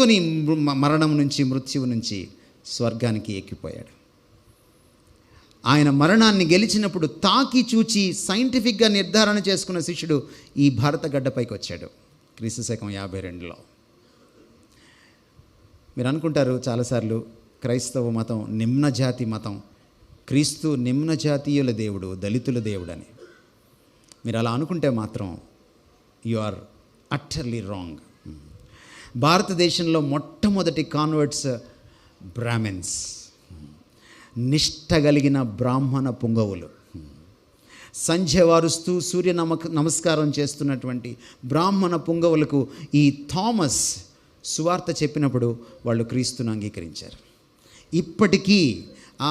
మరణం నుంచి, మృత్యువు నుంచి స్వర్గానికి ఎక్కిపోయాడు. ఆయన మరణాన్ని గెలిచినప్పుడు తాకి చూచి సైంటిఫిక్గా నిర్ధారణ చేసుకున్న శిష్యుడు ఈ భారత గడ్డపైకి వచ్చాడు క్రీస్తు శకం 52లో. మీరు అనుకుంటారు చాలాసార్లు క్రైస్తవ మతం నిమ్నజాతి మతం, క్రీస్తు నిమ్నజాతీయుల దేవుడు, దళితుల దేవుడు అని. మీరు అలా అనుకుంటే మాత్రం యు ఆర్ అట్టర్లీ రాంగ్. భారతదేశంలో మొట్టమొదటి కాన్వర్ట్స్ బ్రాహ్మిన్స్, నిష్ఠ కలిగిన బ్రాహ్మణ పుంగవులు, సంధ్య వారుస్తూ సూర్య నమస్కారం చేస్తున్నటువంటి బ్రాహ్మణ పుంగవులకు ఈ థామస్ సువార్త చెప్పినప్పుడు వాళ్ళు క్రీస్తును అంగీకరించారు. ఇప్పటికీ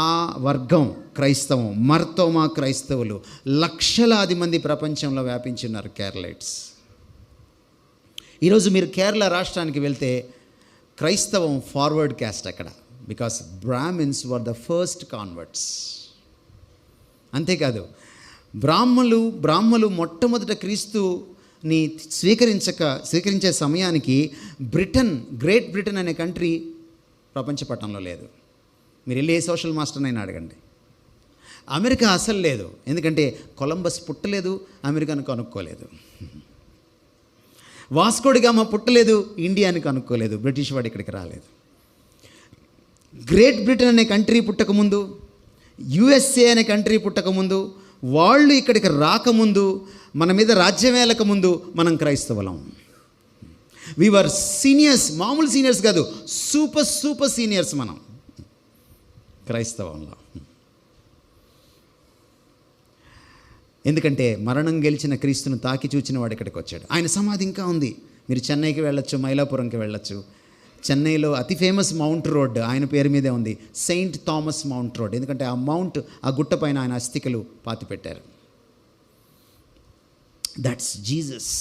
ఆ వర్గం క్రైస్తవం, మర్తోమా క్రైస్తవులు లక్షలాది మంది ప్రపంచంలో వ్యాపించున్నారు, కేరళైట్స్. ఈరోజు మీరు కేరళ రాష్ట్రానికి వెళ్తే క్రైస్తవం ఫార్వర్డ్ క్యాస్ట్ అక్కడ, because Brahmins were the first converts. అంతేకాదు, బ్రాహ్మలు మొట్టమొదట క్రీస్తుని స్వీకరించే సమయానికి గ్రేట్ బ్రిటన్ అనే కంట్రీ ప్రపంచ పటంలో లేదు. మీరు వెళ్ళి ఏ సోషల్ మాస్టర్నైనా అడగండి. అమెరికా అసలు లేదు, ఎందుకంటే కొలంబస్ పుట్టలేదు, అమెరికాను కనుక్కోలేదు. వాస్కోడిగామా పుట్టలేదు, ఇండియాని కనుక్కోలేదు, బ్రిటిష్ వాడు ఇక్కడికి రాలేదు. గ్రేట్ బ్రిటన్ అనే కంట్రీ పుట్టకముందు, యుఎస్ఏ అనే కంట్రీ పుట్టకముందు, వాళ్ళు ఇక్కడికి రాకముందు, మన మీద రాజ్యం ఏలకముందు మనం క్రైస్తవులం. వీఆర్ సీనియర్స్, మామూలు సీనియర్స్ కాదు, సూపర్ సీనియర్స్ మనం క్రైస్తవంలో. ఎందుకంటే మరణం గెలిచిన క్రీస్తును తాకి చూచిన వాడు ఇక్కడికి వచ్చాడు. ఆయన సమాధి ఇంకా ఉంది. మీరు చెన్నైకి వెళ్ళొచ్చు, మైలాపురంకి వెళ్ళొచ్చు. చెన్నైలో అతి ఫేమస్ మౌంట్ రోడ్ ఆయన పేరు మీదే ఉంది, సెయింట్ థామస్ మౌంట్ రోడ్. ఎందుకంటే ఆ గుట్ట పైన ఆయన అస్థికలు పాతిపెట్టారు. That's Jesus.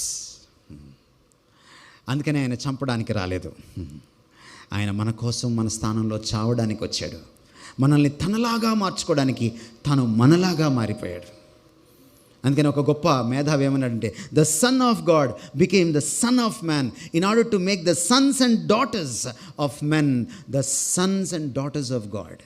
అందుకనే ఆయన చంపడానికి రాలేదు, ఆయన మన కోసం మన స్థానంలో చావడానికి వచ్చాడు. మనల్ని తనలాగా మార్చుకోవడానికి తను మనలాగా మారిపోయాడు. అందుకని ఒక గొప్ప మేధావి ఏమన్నాడంటే, the son of God became the son of man in order to make the Sons and daughters of men the Sons and daughters of God.